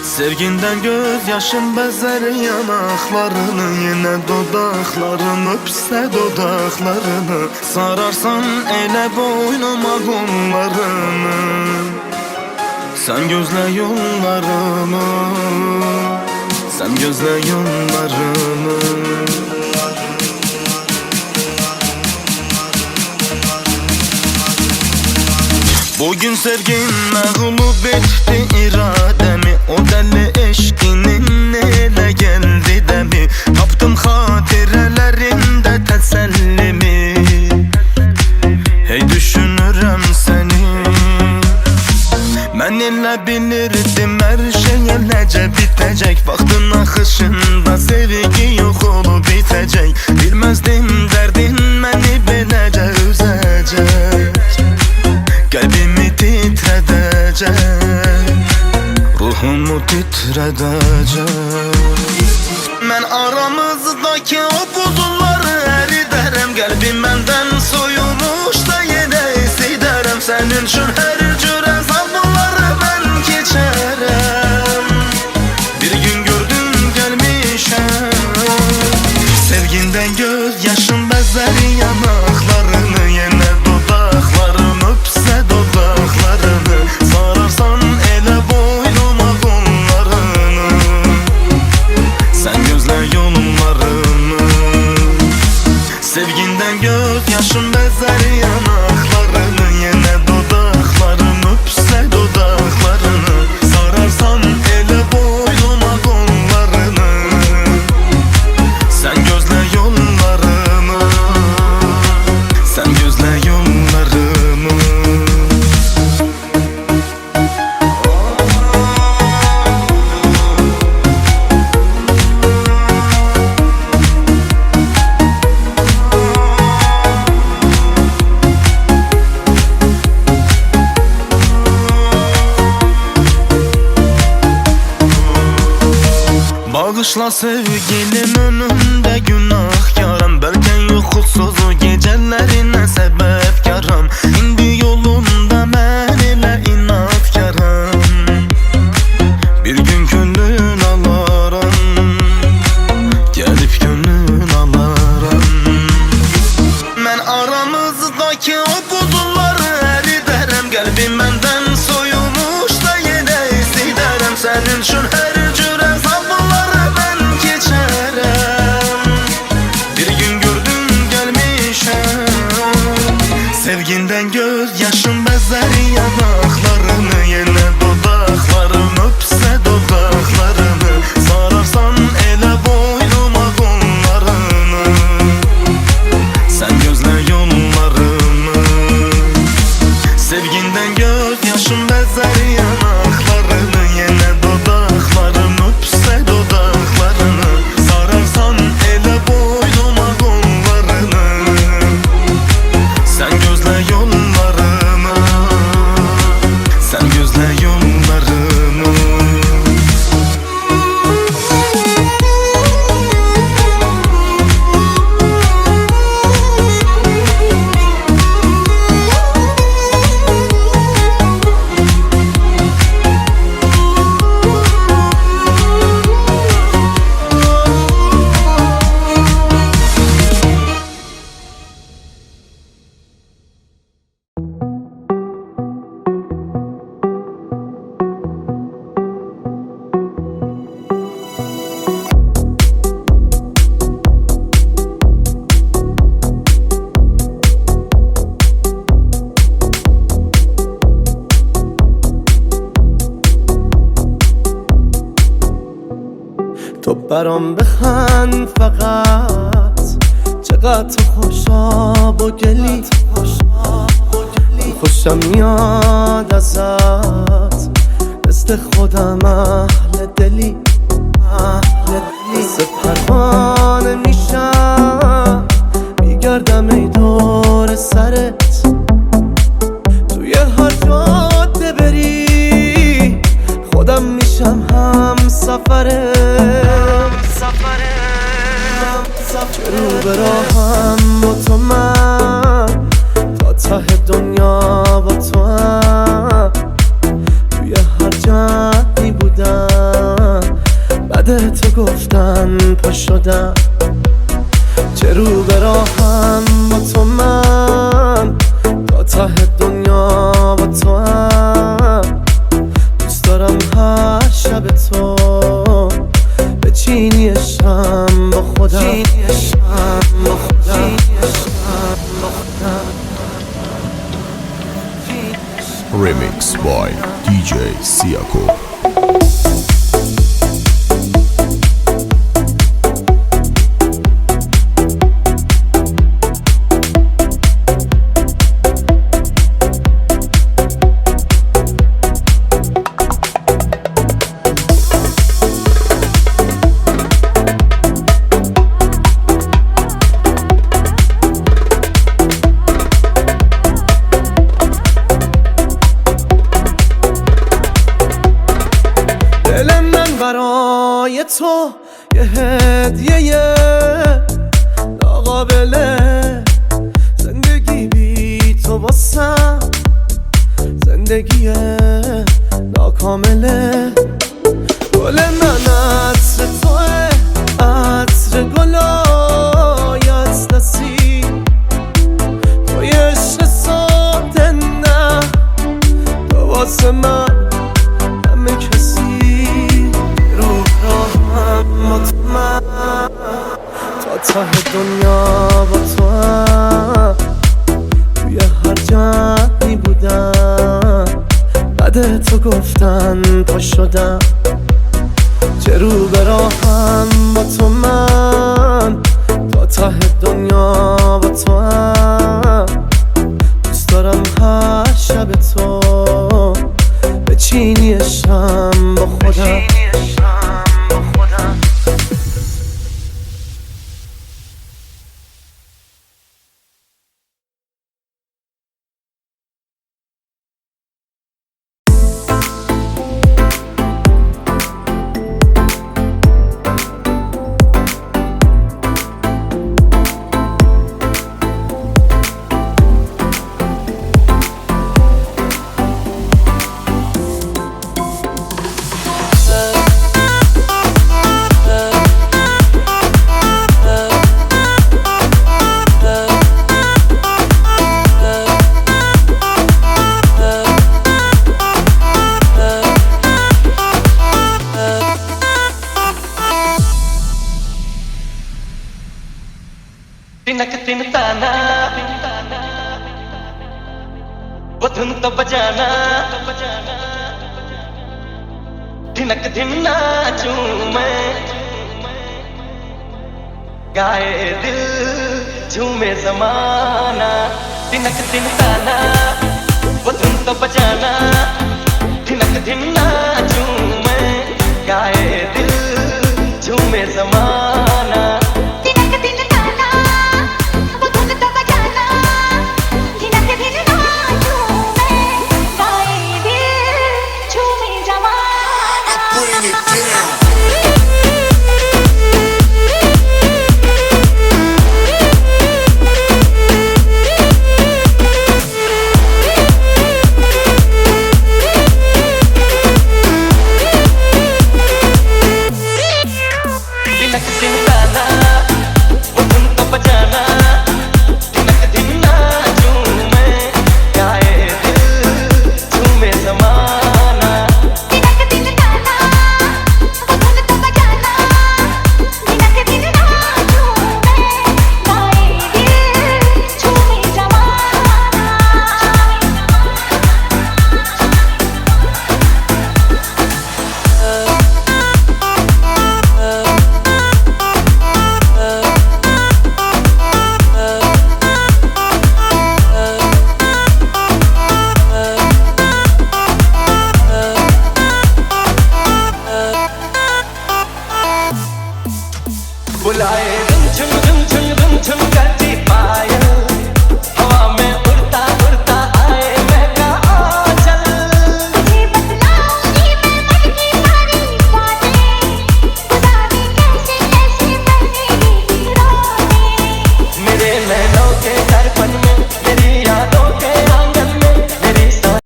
Sevginden gözyaşım bezer yanaklarını, yine dodaklarını öpse dodaklarını, sararsan ele boynuma kollarını. Sen gözle yollarımı, sen gözle yollarımı. Bugün sevgin mağlup etti irademi, o deli eşkinin ele geldi demi. Taptım hatirelerimde tesellimi, hey düşünürüm seni. Ben ile bilirdim her şey nece bitecek, vaktin akışında sevgi yok olup bitecek. Bilmezdim derdin beni belece üzecek, kalbimi titredecek, ruhumu titredecek. Ben aramızdaki o buzulları eriderim, kalbim benden soyulmuş da yine hissederim. Senin için her cüre zavluları ben geçerim, bir gün gördüm gelmişim. Sevginden gözyaşım bezer yanaklarını, yine dudaklarını öpse dudaklarını, sararsan ele boynuma kollarını. Sen gözle yollarımı, sevginden gözyaşım bezer yanaklarını, yine dudaklarını öpse dudaklarını, sararsan ele boynuma kollarını. Sen gözle yollarımı, sen gözle yollarımı. Bağışla sevgilim önümde günahkarım, belki uykusuz gecelerine sebepkarım. İndi yolunda ben ile inatkarım, bir gün gönlün alarım, gelip gönlün alarım. Ben aramızdaki o buzulları eriderim, kalbim benden soyulmuş da yine hissederim. Senin için her cüre zavluları ben geçerim, bir gün gördüm gelmişim. Sevginden gözyaşım bezer yanaklarını, yine dudaklarını öpse dudaklarını, sararsan ele boynuma kollarını. Sen gözle yollarımı, sevginden gözyaşım bezer yanaklarını, yine dudaklarını öpse dudaklarını, sararsan ele boynuma kollarını. Sen gözle yollarımı, sen gözle yollarımı. تو برام بخند فقط، چقدر تو خوشاب و گلی، خوشم میاد ازت، مثل خودم اهل دلی. مثل پروانه میشم، میگردم ای دور سرت، توی هر جاده بری خودم میشم هم سفرت. رو به راهم با تو من، تا ته دنیا با تو هم، توی هر جایی بودم گفتن پا شدم، چه رو به راهم با تو من، تا ته دنیا با تو هم. دوست دارم هر شب تو بچینی شم با خودم، Remix by DJ Siako. برای تو یه هدیه ناقابله، زندگی بی تو واسم زندگی ناکامله. گل من عطر توه، عطر گلای از نسیم، توی عشق ساده نه، تو واسه من همه کسی. تا ته دنیا با تو هم، توی هر جمعی بودم، بعد تو گفتن پا شدم، چه رو به راهم با تو من، تا ته دنیا با تو هم. دوست دارم هر شب تو بچینی شم با خودم. तिनक तिन ताना वो धुन तो बजाना, तिनक दिन नाचूं मैं, गाए दिल झूमे जमाना। तिनक तिन ताना वो धुन तो बजाना,